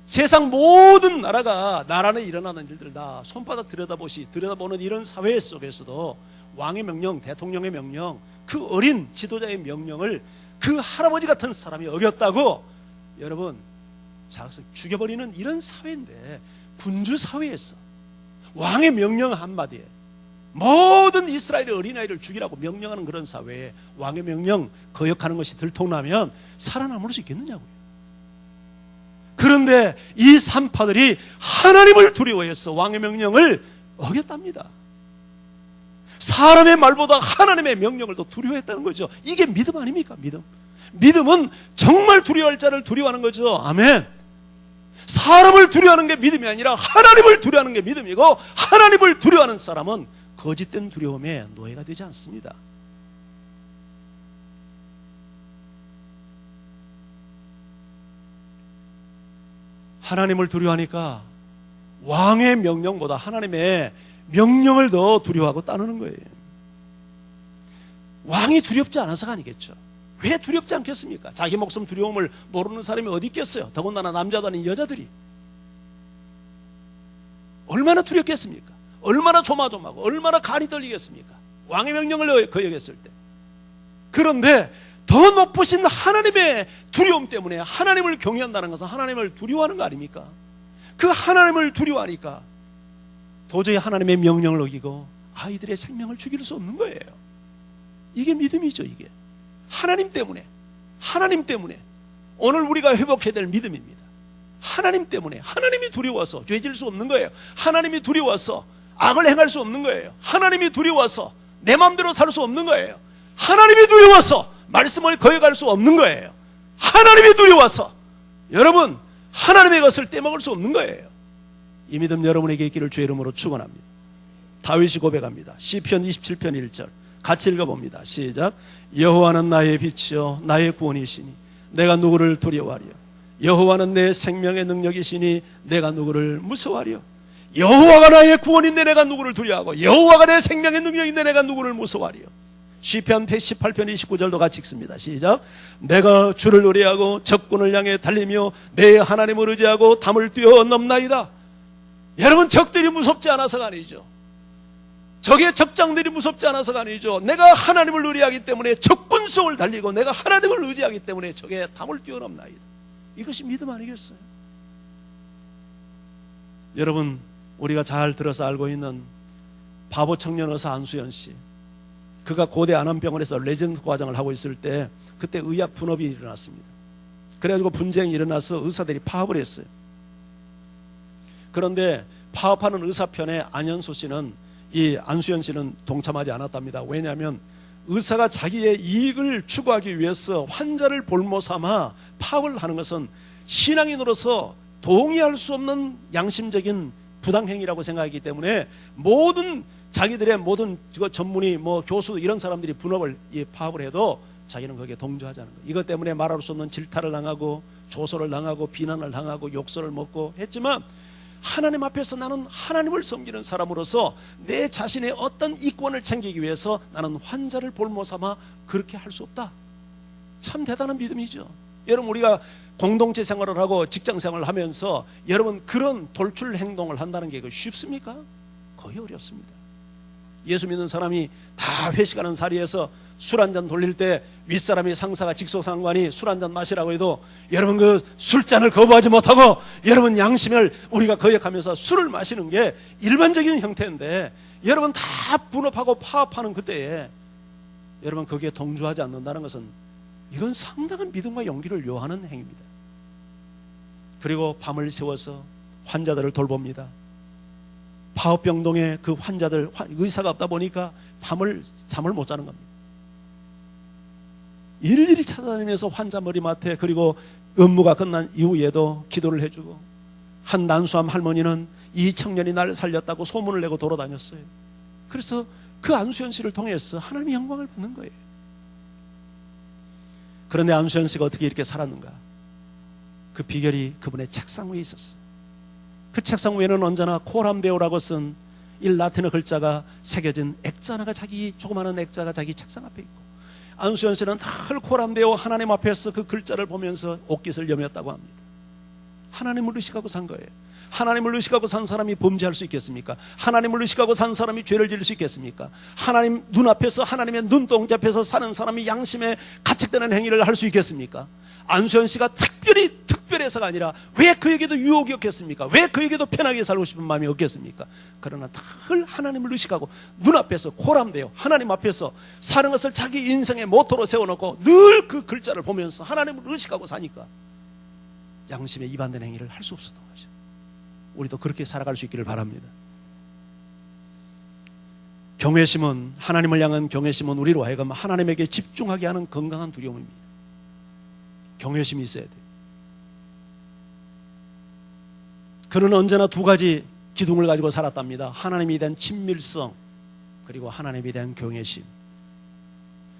세상 모든 나라에 일어나는 일들 다 손바닥 들여다보는 이런 사회 속에서도 왕의 명령, 대통령의 명령, 그 어린 지도자의 명령을 그 할아버지 같은 사람이 어겼다고 여러분 죽여버리는 이런 사회인데, 군주사회에서 왕의 명령 한마디에 모든 이스라엘의 어린아이를 죽이라고 명령하는 그런 사회에 왕의 명령 거역하는 것이 들통나면 살아남을 수 있겠느냐고요. 그런데 이 산파들이 하나님을 두려워해서 왕의 명령을 어겼답니다. 사람의 말보다 하나님의 명령을 더 두려워했다는 거죠. 이게 믿음 아닙니까? 믿음은 정말 두려워할 자를 두려워하는 거죠. 아멘. 사람을 두려워하는 게 믿음이 아니라 하나님을 두려워하는 게 믿음이고, 하나님을 두려워하는 사람은 거짓된 두려움에 노예가 되지 않습니다. 하나님을 두려워하니까 왕의 명령보다 하나님의 명령을 더 두려워하고 따르는 거예요. 왕이 두렵지 않아서가 아니겠죠. 왜 두렵지 않겠습니까? 자기 목숨 두려움을 모르는 사람이 어디 있겠어요? 더군다나 남자도 아닌 여자들이 얼마나 두렵겠습니까? 얼마나 조마조마하고 얼마나 간이 떨리겠습니까? 왕의 명령을 거역했을 때. 그런데 더 높으신 하나님의 두려움 때문에 하나님을 경외한다는 것은 하나님을 두려워하는 거 아닙니까? 그 하나님을 두려워하니까 도저히 하나님의 명령을 어기고 아이들의 생명을 죽일 수 없는 거예요. 이게 믿음이죠. 이게 하나님 때문에 오늘 우리가 회복해야 될 믿음입니다. 하나님 때문에, 하나님이 두려워서 죄질 수 없는 거예요. 하나님이 두려워서 악을 행할 수 없는 거예요. 하나님이 두려워서 내 마음대로 살 수 없는 거예요. 하나님이 두려워서 말씀을 거역할 수 없는 거예요. 하나님이 두려워서 여러분 하나님의 것을 떼먹을 수 없는 거예요. 이 믿음 여러분에게 있기를 주의 이름으로 축원합니다. 다윗이 고백합니다. 시편 27편 1절 같이 읽어봅니다. 시작. 여호와는 나의 빛이요 나의 구원이시니 내가 누구를 두려워하리요. 여호와는 내 생명의 능력이시니 내가 누구를 무서워하리요. 여호와가 나의 구원인데 내가 누구를 두려워하고 여호와가 내 생명의 능력인데 내가 누구를 무서워하리요. 시편 118편 29절도 같이 읽습니다. 시작. 내가 주를 의뢰하고 적군을 향해 달리며 내 하나님을 의지하고 담을 뛰어넘나이다. 여러분 적들이 무섭지 않아서가 아니죠. 적의 적장들이 무섭지 않아서가 아니죠. 내가 하나님을 의뢰하기 때문에 적군 속을 달리고 내가 하나님을 의지하기 때문에 적의 담을 뛰어넘나이다. 이것이 믿음 아니겠어요? 여러분 우리가 잘 들어서 알고 있는 바보 청년 의사 안수연 씨, 그가 고대 안암병원에서 레지던트 과정을 하고 있을 때 그때 의학 분업이 일어났습니다. 그래가지고 분쟁이 일어나서 의사들이 파업을 했어요. 그런데 파업하는 의사 편에 안현수 씨는 이 안수연 씨는 동참하지 않았답니다. 왜냐하면 의사가 자기의 이익을 추구하기 위해서 환자를 볼모 삼아 파업을 하는 것은 신앙인으로서 동의할 수 없는 양심적인 부당행위라고 생각하기 때문에 모든 자기들의 모든 전문의 교수 이런 사람들이 분업을 파업을 해도 자기는 거기에 동조하지 않은 거예요. 이것 때문에 말할 수 없는 질타를 당하고 조소를 당하고 비난을 당하고 욕설을 먹고 했지만 하나님 앞에서 나는 하나님을 섬기는 사람으로서 내 자신의 어떤 이권을 챙기기 위해서 나는 환자를 볼모 삼아 그렇게 할 수 없다. 참 대단한 믿음이죠. 여러분 우리가 공동체 생활을 하고 직장 생활을 하면서 여러분 그런 돌출 행동을 한다는 게 쉽습니까? 거의 어렵습니다. 예수 믿는 사람이 다 회식하는 자리에서 술 한잔 돌릴 때 윗사람이 상사가 직속상관이 술 한잔 마시라고 해도 여러분 그 술잔을 거부하지 못하고 여러분 양심을 우리가 거역하면서 술을 마시는 게 일반적인 형태인데 여러분 다 분업하고 파업하는 그때에 여러분 거기에 동조하지 않는다는 것은 이건 상당한 믿음과 용기를 요하는 행위입니다. 그리고 밤을 새워서 환자들을 돌봅니다. 파업병동에 그 환자들 의사가 없다 보니까 밤을 잠을 못 자는 겁니다. 일일이 찾아다니면서 환자 머리맡에 그리고 업무가 끝난 이후에도 기도를 해주고 한 난수함 할머니는 이 청년이 나를 살렸다고 소문을 내고 돌아다녔어요. 그래서 그 안수연 씨를 통해서 하나님의 영광을 받는 거예요. 그런데 안수연 씨가 어떻게 이렇게 살았는가? 그 비결이 그분의 책상 위에 있었어요. 그 책상 위에는 언제나 코람데오라고 쓴 이 라틴어 글자가 새겨진 액자가 자기 조그마한 액자가 자기 책상 앞에 있고 안수연 씨는 늘 코람데오 하나님 앞에서 그 글자를 보면서 옷깃을 여몄다고 합니다. 하나님을 의식하고 산 거예요. 하나님을 의식하고 산 사람이 범죄할 수 있겠습니까? 하나님을 의식하고 산 사람이 죄를 지을 수 있겠습니까? 하나님 눈앞에서 하나님의 눈동자 앞에서 사는 사람이 양심에 가책되는 행위를 할 수 있겠습니까? 안수연 씨가 특별해서가 아니라 왜 그에게도 유혹이 없겠습니까? 왜 그에게도 편하게 살고 싶은 마음이 없겠습니까? 그러나 늘 하나님을 의식하고 눈앞에서 코람데오 하나님 앞에서 사는 것을 자기 인생의 모토로 세워놓고 늘 그 글자를 보면서 하나님을 의식하고 사니까 양심에 이반된 행위를 할 수 없었던 거죠. 우리도 그렇게 살아갈 수 있기를 바랍니다. 경외심은 하나님을 향한 경외심은 우리로 하여금 하나님에게 집중하게 하는 건강한 두려움입니다. 경외심이 있어야 돼요. 그는 언제나 두 가지 기둥을 가지고 살았답니다. 하나님에 대한 친밀성 그리고 하나님에 대한 경외심.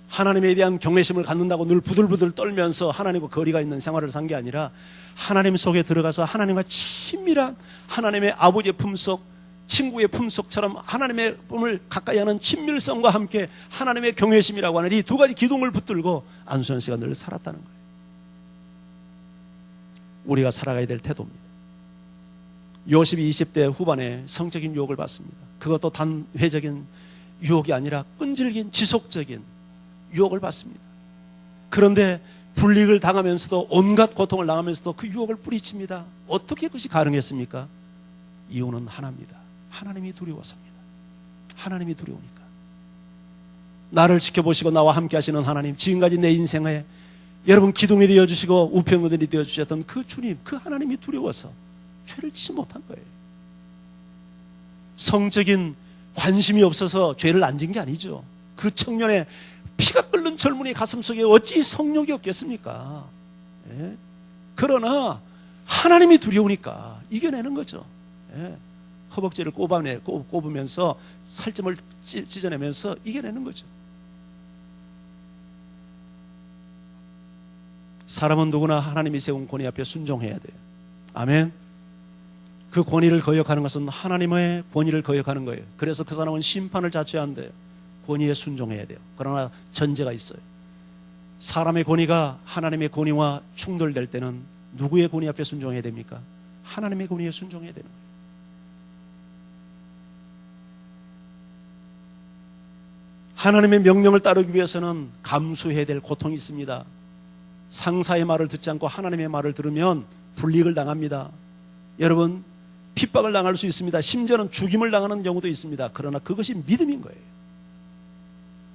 하나님에 대한 경외심을 갖는다고 늘 부들부들 떨면서 하나님과 거리가 있는 생활을 산 게 아니라 하나님 속에 들어가서 하나님과 친밀한 하나님의 아버지의 품속 친구의 품속처럼 하나님의 품을 가까이 하는 친밀성과 함께 하나님의 경외심이라고 하는 이 두 가지 기둥을 붙들고 안수연 씨가 늘 살았다는 거예요. 우리가 살아가야 될 태도입니다. 요셉이 20대 후반에 성적인 유혹을 받습니다. 그것도 단회적인 유혹이 아니라 끈질긴 지속적인 유혹을 받습니다. 그런데 불이익을 당하면서도 온갖 고통을 당하면서도 그 유혹을 뿌리칩니다. 어떻게 그것이 가능했습니까? 이유는 하나입니다. 하나님이 두려워서입니다. 하나님이 두려우니까. 나를 지켜보시고 나와 함께 하시는 하나님, 지금까지 내 인생에 여러분 기둥이 되어주시고 우편거들이 되어주셨던 그 주님, 그 하나님이 두려워서 죄를 짓지 못한 거예요. 성적인 관심이 없어서 죄를 안 진 게 아니죠. 그 청년의 피가 끓는 젊은이 가슴속에 어찌 성욕이 없겠습니까? 예? 그러나 하나님이 두려우니까 이겨내는 거죠. 예? 허벅지를 꼽으면서 살점을 찢어내면서 이겨내는 거죠. 사람은 누구나 하나님이 세운 권위 앞에 순종해야 돼요. 아멘. 그 권위를 거역하는 것은 하나님의 권위를 거역하는 거예요. 그래서 그 사람은 심판을 자초한대요. 권위에 순종해야 돼요. 그러나 전제가 있어요. 사람의 권위가 하나님의 권위와 충돌될 때는 누구의 권위 앞에 순종해야 됩니까? 하나님의 권위에 순종해야 되는 거예요. 하나님의 명령을 따르기 위해서는 감수해야 될 고통이 있습니다. 상사의 말을 듣지 않고 하나님의 말을 들으면 불이익을 당합니다. 여러분, 핍박을 당할 수 있습니다. 심지어는 죽임을 당하는 경우도 있습니다. 그러나 그것이 믿음인 거예요.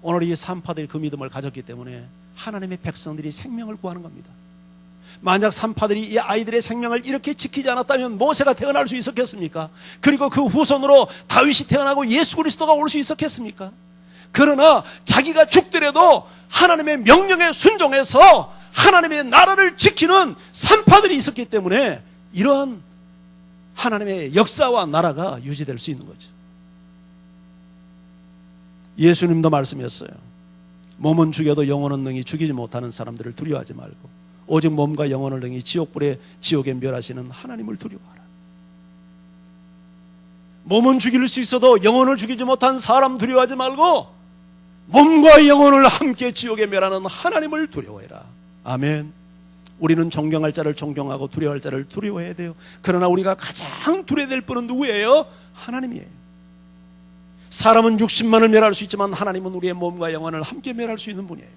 오늘 이 산파들이 그 믿음을 가졌기 때문에 하나님의 백성들이 생명을 구하는 겁니다. 만약 산파들이 이 아이들의 생명을 이렇게 지키지 않았다면 모세가 태어날 수 있었겠습니까? 그리고 그 후손으로 다윗이 태어나고 예수 그리스도가 올 수 있었겠습니까? 그러나 자기가 죽더라도 하나님의 명령에 순종해서 하나님의 나라를 지키는 산파들이 있었기 때문에 이러한 하나님의 역사와 나라가 유지될 수 있는 거죠. 예수님도 말씀했어요. 몸은 죽여도 영혼은 능히 죽이지 못하는 사람들을 두려워하지 말고 오직 몸과 영혼을 능히 지옥에 멸하시는 하나님을 두려워하라. 몸은 죽일 수 있어도 영혼을 죽이지 못한 사람 두려워하지 말고 몸과 영혼을 함께 지옥에 멸하는 하나님을 두려워해라. 아멘. 우리는 존경할 자를 존경하고 두려워할 자를 두려워해야 돼요. 그러나 우리가 가장 두려워될 분은 누구예요? 하나님이에요. 사람은 육신만을 멸할 수 있지만 하나님은 우리의 몸과 영혼을 함께 멸할 수 있는 분이에요.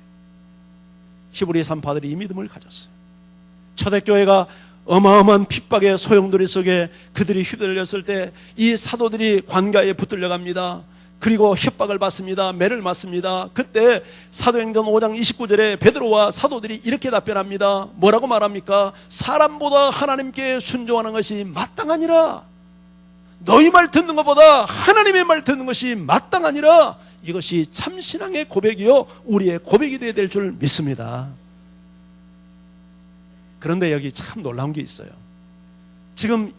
히브리 산파들이 이 믿음을 가졌어요. 초대교회가 어마어마한 핍박의 소용돌이 속에 그들이 휘둘렸을 때 이 사도들이 관가에 붙들려 갑니다. 그리고 협박을 받습니다. 매를 맞습니다. 그때 사도행전 5장 29절에 베드로와 사도들이 이렇게 답변합니다. 뭐라고 말합니까? 사람보다 하나님께 순종하는 것이 마땅하니라. 너희 말 듣는 것보다 하나님의 말 듣는 것이 마땅하니라. 이것이 참신앙의 고백이요 우리의 고백이 되어야 될 줄 믿습니다. 그런데 여기 참 놀라운 게 있어요. 지금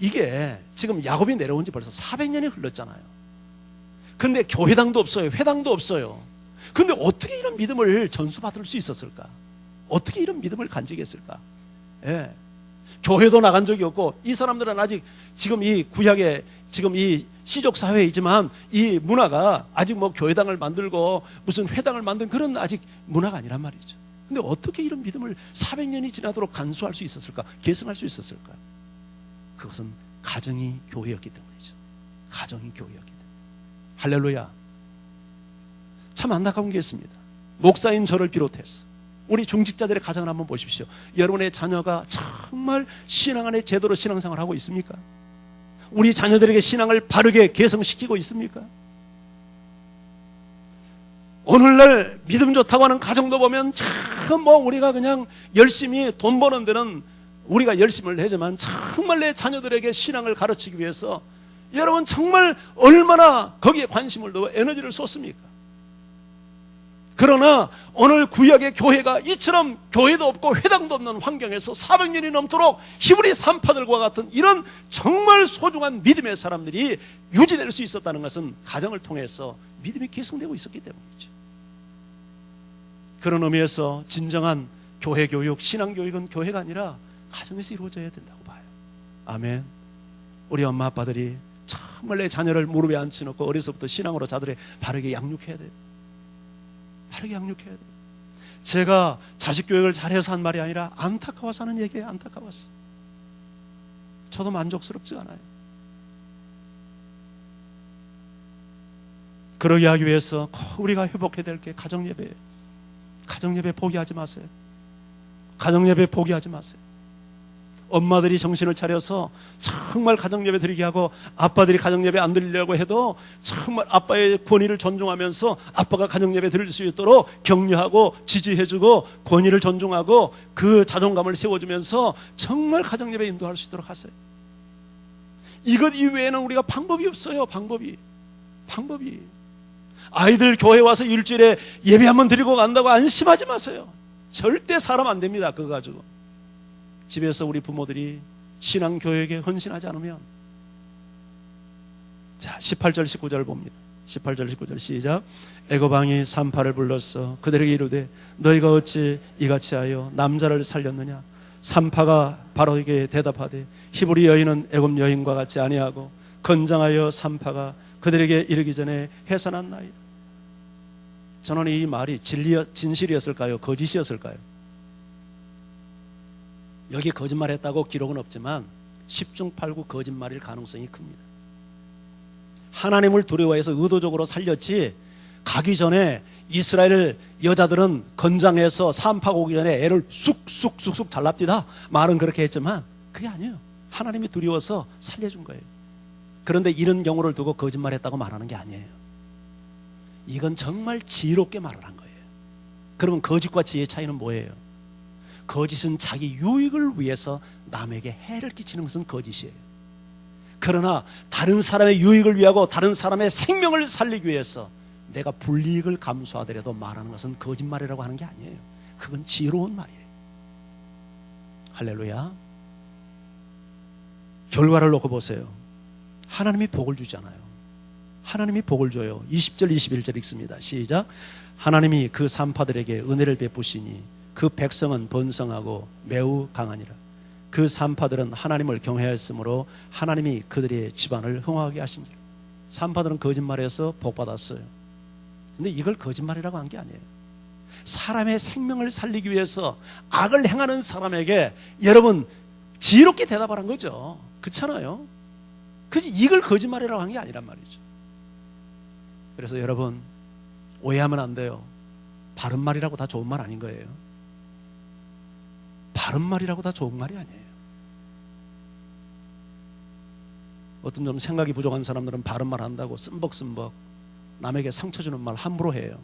야곱이 내려온 지 벌써 400년이 흘렀잖아요. 근데 교회당도 없어요. 회당도 없어요. 근데 어떻게 이런 믿음을 전수받을 수 있었을까? 어떻게 이런 믿음을 간직했을까? 예. 교회도 나간 적이 없고 이 사람들은 아직 지금 이 구약에 지금 이 시족 사회이지만 이 문화가 아직 뭐 교회당을 만들고 무슨 회당을 만든 그런 아직 문화가 아니란 말이죠. 근데 어떻게 이런 믿음을 400년이 지나도록 간수할 수 있었을까? 계승할 수 있었을까? 그것은 가정이 교회였기 때문이죠. 가정이 교회였기 때문에. 할렐루야. 참 안타까운 게 있습니다. 목사인 저를 비롯해서 우리 중직자들의 가정을 한번 보십시오. 여러분의 자녀가 정말 신앙 안에 제대로 신앙생활을 하고 있습니까? 우리 자녀들에게 신앙을 바르게 개성시키고 있습니까? 오늘날 믿음 좋다고 하는 가정도 보면 참 우리가 그냥 열심히 돈 버는 데는 우리가 열심을 하지만 정말 내 자녀들에게 신앙을 가르치기 위해서 여러분 정말 얼마나 거기에 관심을 두고 에너지를 쏟습니까? 그러나 오늘 구약의 교회가 이처럼 교회도 없고 회당도 없는 환경에서 400년이 넘도록 히브리 산파들과 같은 이런 정말 소중한 믿음의 사람들이 유지될 수 있었다는 것은 가정을 통해서 믿음이 계승되고 있었기 때문이죠. 그런 의미에서 진정한 교회 교육, 신앙 교육은 교회가 아니라 가정에서 이루어져야 된다고 봐요. 아멘. 우리 엄마 아빠들이 정말 내 자녀를 무릎에 앉혀놓고 어려서부터 신앙으로 자들의 바르게 양육해야 돼요. 바르게 양육해야 돼요. 제가 자식 교육을 잘해서 한 말이 아니라 안타까워서 하는 얘기예요. 안타까워서. 저도 만족스럽지 않아요. 그러게 하기 위해서 꼭 우리가 회복해야 될 게 가정예배예요. 가정예배 포기하지 마세요. 가정예배 포기하지 마세요. 엄마들이 정신을 차려서 정말 가정예배 드리게 하고 아빠들이 가정예배 안 드리려고 해도 정말 아빠의 권위를 존중하면서 아빠가 가정예배 드릴 수 있도록 격려하고 지지해주고 권위를 존중하고 그 자존감을 세워주면서 정말 가정예배 인도할 수 있도록 하세요. 이것 이외에는 우리가 방법이 없어요. 방법이. 아이들 교회 와서 일주일에 예배 한번 드리고 간다고 안심하지 마세요. 절대 사람 안 됩니다. 그거 가지고. 집에서 우리 부모들이 신앙교육에 헌신하지 않으면. 자, 18절 19절 봅니다. 18절 19절 시작. 애고방이 산파를 불렀어 그들에게 이르되 너희가 어찌 이같이 하여 남자를 살렸느냐. 산파가 바로에게 대답하되 히브리 여인은 애굽 여인과 같지 아니하고 건장하여 산파가 그들에게 이르기 전에 해산한나이다. 저는 이 말이 진실이었을까요? 거짓이었을까요? 여기 거짓말했다고 기록은 없지만 10중 8구 거짓말일 가능성이 큽니다. 하나님을 두려워해서 의도적으로 살렸지, 가기 전에 이스라엘 여자들은 건장해서 산파가 오기 전에 애를 쑥쑥 잘랍디다 말은 그렇게 했지만 그게 아니에요. 하나님이 두려워서 살려준 거예요. 그런데 이런 경우를 두고 거짓말했다고 말하는 게 아니에요. 이건 정말 지혜롭게 말을 한 거예요. 그러면 거짓과 지혜의 차이는 뭐예요? 거짓은 자기 유익을 위해서 남에게 해를 끼치는 것은 거짓이에요. 그러나 다른 사람의 유익을 위하고 다른 사람의 생명을 살리기 위해서 내가 불이익을 감수하더라도 말하는 것은 거짓말이라고 하는 게 아니에요. 그건 지혜로운 말이에요. 할렐루야. 결과를 놓고 보세요. 하나님이 복을 주잖아요. 하나님이 복을 줘요. 20절 21절 읽습니다. 시작. 하나님이 그 산파들에게 은혜를 베푸시니 그 백성은 번성하고 매우 강하니라. 그 산파들은 하나님을 경외하였으므로 하나님이 그들의 집안을 흥하게 하신지라. 산파들은 거짓말해서 복받았어요. 근데 이걸 거짓말이라고 한 게 아니에요. 사람의 생명을 살리기 위해서 악을 행하는 사람에게 여러분 지혜롭게 대답을 한 거죠. 그렇잖아요. 그지 이걸 거짓말이라고 한 게 아니란 말이죠. 그래서 여러분 오해하면 안 돼요. 바른 말이라고 다 좋은 말 아닌 거예요. 바른 말이라고 다 좋은 말이 아니에요. 어떤 좀 생각이 부족한 사람들은 바른 말 한다고 쓴벅쓴벅 남에게 상처 주는 말 함부로 해요.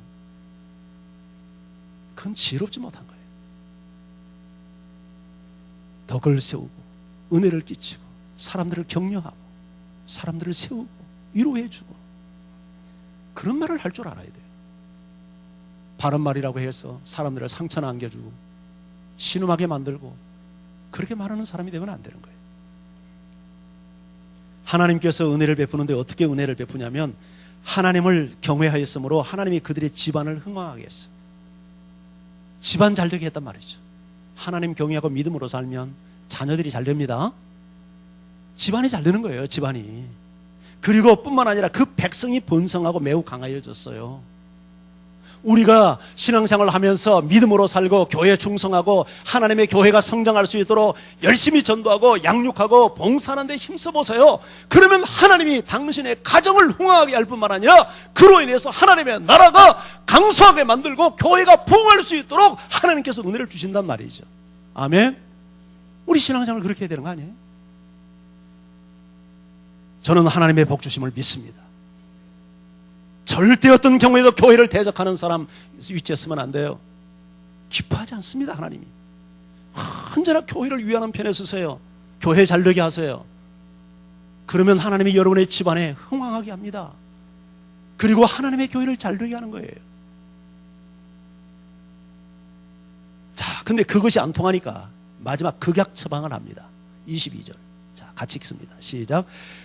그건 지혜롭지 못한 거예요. 덕을 세우고 은혜를 끼치고 사람들을 격려하고 사람들을 세우고 위로해주고 그런 말을 할 줄 알아야 돼요. 바른 말이라고 해서 사람들을 상처나 안겨주고 신음하게 만들고 그렇게 말하는 사람이 되면 안 되는 거예요. 하나님께서 은혜를 베푸는데 어떻게 은혜를 베푸냐면 하나님을 경외하였으므로 하나님이 그들의 집안을 흥왕하게 했어요. 집안 잘 되게 했단 말이죠. 하나님 경외하고 믿음으로 살면 자녀들이 잘 됩니다. 집안이 잘 되는 거예요. 집안이. 그리고 뿐만 아니라 그 백성이 번성하고 매우 강하여졌어요. 우리가 신앙생활을 하면서 믿음으로 살고 교회에 충성하고 하나님의 교회가 성장할 수 있도록 열심히 전도하고 양육하고 봉사하는 데 힘써보세요. 그러면 하나님이 당신의 가정을 흥하게 할 뿐만 아니라 그로 인해서 하나님의 나라가 강소하게 만들고 교회가 부흥할 수 있도록 하나님께서 은혜를 주신단 말이죠. 아멘. 우리 신앙생활 그렇게 해야 되는 거 아니에요? 저는 하나님의 복 주심을 믿습니다. 절대 어떤 경우에도 교회를 대적하는 사람 위치에 서면 안 돼요. 기뻐하지 않습니다. 하나님이 언제나 교회를 위하는 편에 서세요. 교회 잘되게 하세요. 그러면 하나님이 여러분의 집안에 흥왕하게 합니다. 그리고 하나님의 교회를 잘되게 하는 거예요. 자, 근데 그것이 안 통하니까 마지막 극약 처방을 합니다. 22절. 자, 같이 읽습니다. 시작.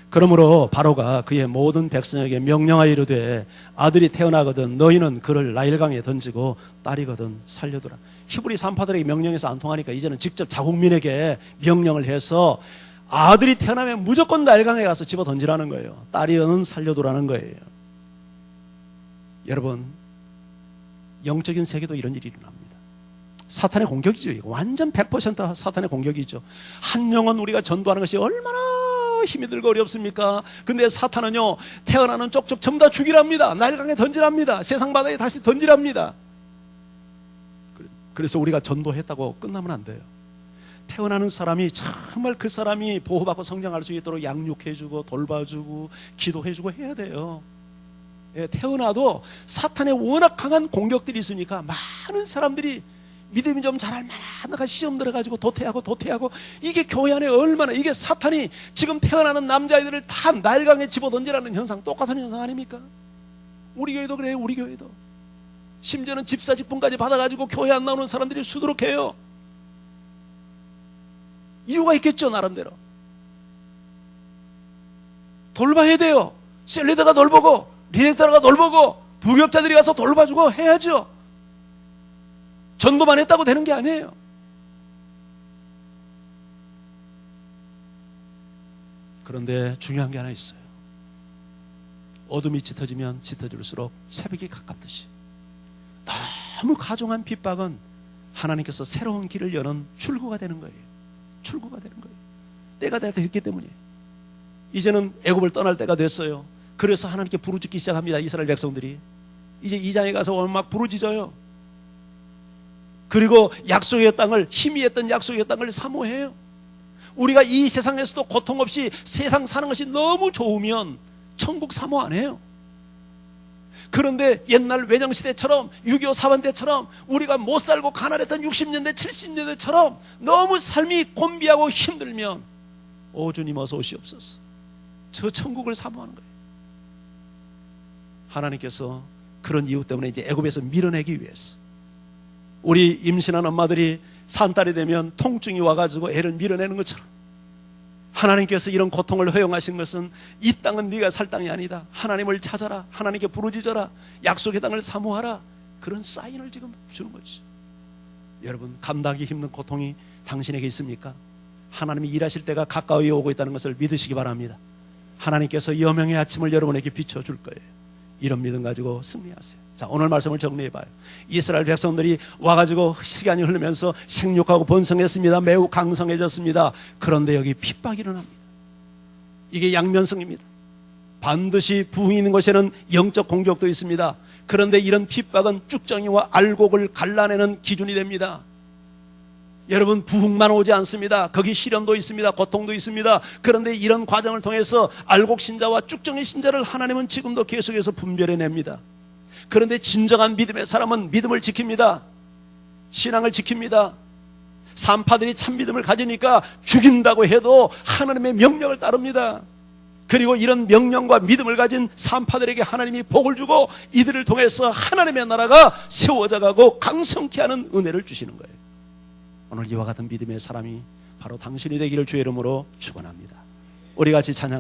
그러므로 바로가 그의 모든 백성에게 명령하여 이르되 아들이 태어나거든 너희는 그를 나일강에 던지고 딸이거든 살려두라. 히브리 산파들에게 명령해서 안 통하니까 이제는 직접 자국민에게 명령을 해서 아들이 태어나면 무조건 나일강에 가서 집어 던지라는 거예요. 딸이거든 살려두라는 거예요. 여러분 영적인 세계도 이런 일이 일어납니다. 사탄의 공격이죠. 이거 완전 100% 사탄의 공격이죠. 한 영혼 우리가 전도하는 것이 얼마나 힘이 들고 어렵습니까? 근데 사탄은요 태어나는 쪽쪽 전부 다 죽이랍니다. 나일강에 던지랍니다. 세상 바다에 다시 던지랍니다. 그래서 우리가 전도했다고 끝나면 안 돼요. 태어나는 사람이 정말 그 사람이 보호받고 성장할 수 있도록 양육해주고 돌봐주고 기도해주고 해야 돼요. 예, 태어나도 사탄의 워낙 강한 공격들이 있으니까 많은 사람들이 믿음이 좀 자랄 만하다가 시험 들어가지고 도태하고 이게 교회 안에 얼마나, 이게 사탄이 지금 태어나는 남자아이들을 다 나일강에 집어던지라는 현상, 똑같은 현상 아닙니까? 우리 교회도 그래요. 우리 교회도 심지어는 집사 직분까지 받아가지고 교회 안 나오는 사람들이 수두룩해요. 이유가 있겠죠. 나름대로 돌봐야 돼요. 셀리더가 돌보고 리렉터가 돌보고 부교업자들이 가서 돌봐주고 해야죠. 전도만 했다고 되는 게 아니에요. 그런데 중요한 게 하나 있어요. 어둠이 짙어지면 짙어질수록 새벽이 가깝듯이 너무 가중한 핍박은 하나님께서 새로운 길을 여는 출구가 되는 거예요. 출구가 되는 거예요. 때가 됐기 때문에 이제는 애굽을 떠날 때가 됐어요. 그래서 하나님께 부르짖기 시작합니다. 이스라엘 백성들이 이제 2장에 가서 막 부르짖어요. 그리고 약속의 땅을, 희미했던 약속의 땅을 사모해요. 우리가 이 세상에서도 고통 없이 세상 사는 것이 너무 좋으면 천국 사모 안 해요. 그런데 옛날 외정시대처럼 6.25 사반 때처럼 우리가 못 살고 가난했던 60년대 70년대처럼 너무 삶이 곤비하고 힘들면 오 주님 어서 오시옵소서, 저 천국을 사모하는 거예요. 하나님께서 그런 이유 때문에 이제 애굽에서 밀어내기 위해서, 우리 임신한 엄마들이 산딸이 되면 통증이 와가지고 애를 밀어내는 것처럼 하나님께서 이런 고통을 허용하신 것은 이 땅은 네가 살 땅이 아니다, 하나님을 찾아라, 하나님께 부르짖어라, 약속의 땅을 사모하라, 그런 사인을 지금 주는 거지. 여러분, 감당하기 힘든 고통이 당신에게 있습니까? 하나님이 일하실 때가 가까이 오고 있다는 것을 믿으시기 바랍니다. 하나님께서 여명의 아침을 여러분에게 비춰줄 거예요. 이런 믿음 가지고 승리하세요. 자, 오늘 말씀을 정리해봐요. 이스라엘 백성들이 와가지고 시간이 흐르면서 생육하고 번성했습니다. 매우 강성해졌습니다. 그런데 여기 핍박이 일어납니다. 이게 양면성입니다. 반드시 부흥이 있는 것에는 영적 공격도 있습니다. 그런데 이런 핍박은 쭉정이와 알곡을 갈라내는 기준이 됩니다. 여러분, 부흥만 오지 않습니다. 거기 시련도 있습니다. 고통도 있습니다. 그런데 이런 과정을 통해서 알곡 신자와 쭉정이 신자를 하나님은 지금도 계속해서 분별해냅니다. 그런데 진정한 믿음의 사람은 믿음을 지킵니다. 신앙을 지킵니다. 산파들이 참 믿음을 가지니까 죽인다고 해도 하나님의 명령을 따릅니다. 그리고 이런 명령과 믿음을 가진 산파들에게 하나님이 복을 주고 이들을 통해서 하나님의 나라가 세워져 가고 강성케 하는 은혜를 주시는 거예요. 오늘 이와 같은 믿음의 사람이 바로 당신이 되기를 주의 이름으로 축원합니다. 우리 같이 찬양.